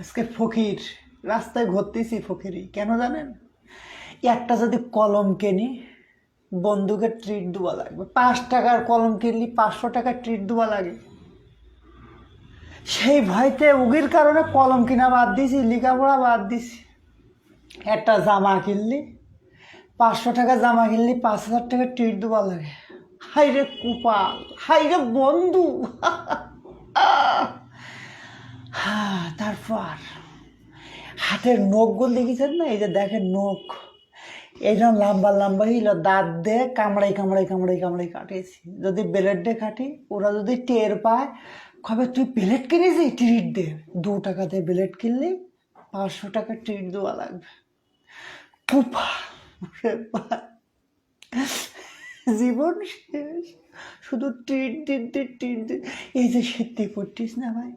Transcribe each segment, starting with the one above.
আজকে ফকির রাস্তায় ঘুরতেছি ফকিরি কেন জানেন? একটা যদি কলম কিনি বন্ধুকে ট্রিট দেওয়া লাগবে, 5 টাকার কলম কিনলি 500 টাকার ট্রিট দেওয়া লাগে। সেই ভয়তে উগির কারণে কলম কিনা বাদ দিছি, লেখাপড়া বাদ দিছি। একটা জামা কিনলি 500 টাকা জামা কিনলি 5,000 টাকার ট্রিট দেওয়া লাগে। হাই রে কুপাল, হাই রে বন্ধু। তারপর হাতের নখগুলো দেখেছেন না? এই যে দেখেন নখ এইরকম লম্বা লম্বা হইল, দাঁত দিয়ে কামড়াই কামড়াই কামড়াই কামড়াই কাটিয়েছি। যদি ব্লেড দিয়ে কাটি ওরা যদি টের পায় কবে তুই ব্লেড কিনেছি ট্রিট দে। 2 টাকা দিয়ে ব্লেড কিনলি 500 টাকা ট্রিট দেওয়া লাগবে। জীবন শেষ, শুধু ট্রিট দিতে ট্রিট দিতে। এই যে শীতে পড়তিস না ভাই,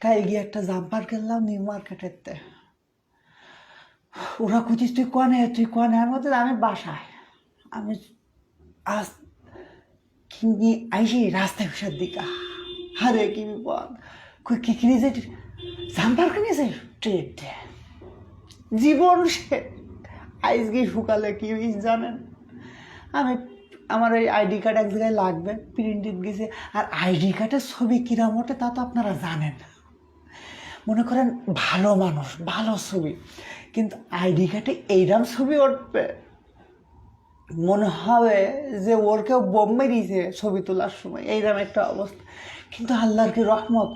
কাল গিয়ে একটা জাম্পার কিনলাম নিউ মার্কেটেতে। ওরা খুঁজিস তুই কনে আমি বলতে আমি বাসায়, আমি আজ কিনি আইসি রাস্তায় বসার দিকা। আরে কি বিপদ, কই কি কিনেছে? জাম্পার কিনেছে ট্রেড। জীবন সে আজকে সকালে কি হয়েছে জানেন? আমি আমার ওই আইডি কার্ড এক জায়গায় লাগবে, প্রিন্টেড গেছে। আর আইডি কার্ডের ছবি কিরাম ওঠে তা তো আপনারা জানেন। মনে করেন ভালো মানুষ, ভালো ছবি, কিন্তু আইডি কার্ডে এইরকম ছবি উঠবে মনে হবে যে ওর কেউ বোম মেরিয়েছে ছবি তোলার সময়, এইরকম একটা অবস্থা। কিন্তু আল্লাহর কি রহমত,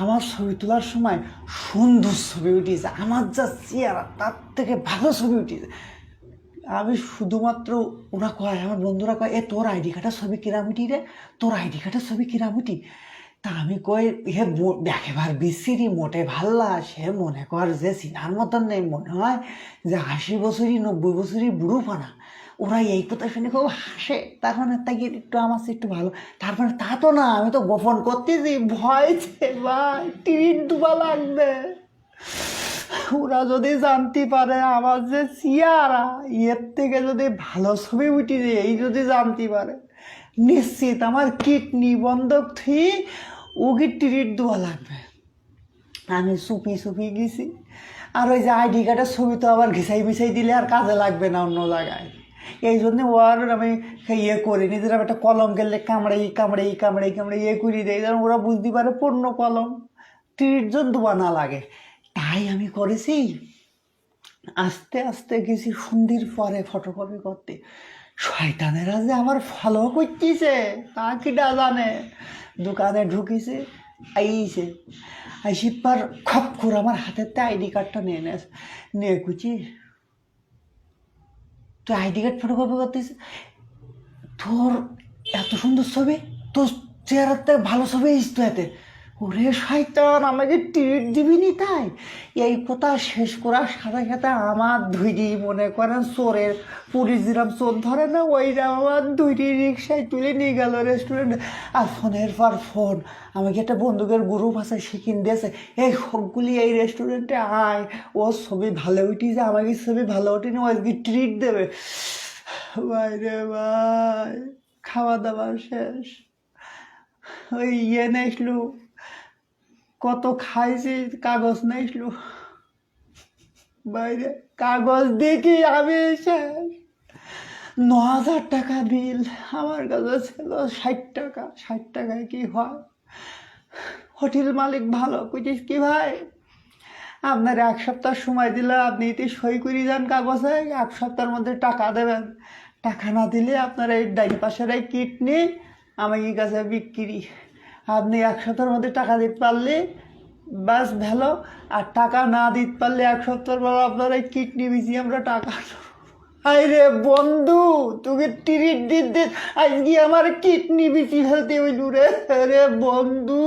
আমার ছবি তোলার সময় সুন্দর ছবি উঠিয়েছে, আমার যা চেয়ারা তার থেকে ভালো ছবি উঠিয়েছে। আমি শুধুমাত্র ওরা কয়, আমার বন্ধুরা কয়, এ তোর আইডি কার্ডের ছবি কিরাম উঠি রে, তোর আইডি কার্ডের ছবি কিরাম উঠি। তা আমি কই হে দেখেবার বিশ্রী মোটে ভাল্লা, সে মনে কর যে চিনার মতন নেই, মনে হয় যে 80 বছরই 90 বছরই বুড়ো ফানা। ওরা এই কথা শুনে খুব হাসে, তার মানে তাই একটু আমার চেয়ে একটু ভালো। তারপরে তা তো না, আমি তো গোপন করতেছি, ভয়ছে ভাই টিকিট দুবা লাগবে। ওরা যদি জানতে পারে আমার যে চেয়ারা, এর থেকে যদি ভালো ছবি উঠি যে এই যদি জানতে পারে, নিশ্চিত আমার কিডনি বন্ধক থুই ওকে ট্রিট দেওয়া লাগবে। আমি চুপি চুপি গেছি। আর ওই যে আইডি কার্ডের ছবি তো আবার ঘিসাই মিশাই দিলে আর কাজে লাগবে না অন্য জায়গায়। এই জন্যে ও আর আমি ইয়ে করিনি, যেরকম একটা কলম গেলে কামড়াই কামড়াই কামড়াই কামড়াই ইয়ে করি দেয়, যেন ওরা বুঝতে পারে পূর্ণ কলম, ট্রিট জন দেওয়া না লাগে। তাই আমি করেছি আস্তে আস্তে গেছি সন্ধির পরে ফটোকপি করতে। শয়তানেরা যে আমার ফলো করতেছে তা কিটা জানে। দোকানে ঢুকিছে, আইছে আইসি পার খপ করে আমার হাতেতে আইডি কার্ডটা নিয়ে নিয়ে কুচি, তুই আইডি কার্ড ফটোকপি করতেছিস, তোর এত সুন্দর ছবি, তোর চেহারার থেকে ভালো ছবি আসতো এতে। ওরে শয়তান, আমাকে ট্রিট দিবিনি তাই? এই কথা শেষ করার সাথে সাথে আমার ধৈরি মনে করেন চোরের পুলিশ যেরকম চোর ধরে না, ওইরকম আমার ধৈরি রিক্সায় তুলে নিয়ে গেল রেস্টুরেন্টে। আর ফোনের পর ফোন, আমাকে একটা বন্দুকের গ্রুপ আছে শিখিন দিয়েছে, এই সবগুলি এই রেস্টুরেন্টে আয়, ও ছবি ভালো উঠিছে, আমাকে ছবি ভালো ওঠেনি, ও আজকে ট্রিট দেবে। ভাই রে ভাই, খাওয়া দাওয়া শেষ, ওই ইয়ে নেইসলু, কত খাইছি, কাগজ নেইসলু, বাইরে কাগজ দেখি আমি শেষ। 9,000 টাকা বিল, আমার কাছে ছিল 60 টাকা। 60 টাকায় কি হয়? হোটেল মালিক ভালো কইছিস কি ভাই, আপনার 1 সপ্তাহ সময় দিলে আপনি এতে সই করে যান কাগজে, 1 সপ্তাহের মধ্যে টাকা দেবেন। টাকা না দিলে আপনার এই ডাইন পাশের এই কিডনি আমার কাছে বিক্রি। আপনি 1 সপ্তাহের মধ্যে টাকা দিতে পারলে বাস ভালো, আর টাকা না দিতে পারলে 1 সপ্তাহ পর আপনার এই কিডনি বেশি আমরা টাকা। আরে বন্ধু, তোকে ট্রিট দিতে আজকে আমার কিডনি বেশি ফেলতে হইল রে। রে বন্ধু।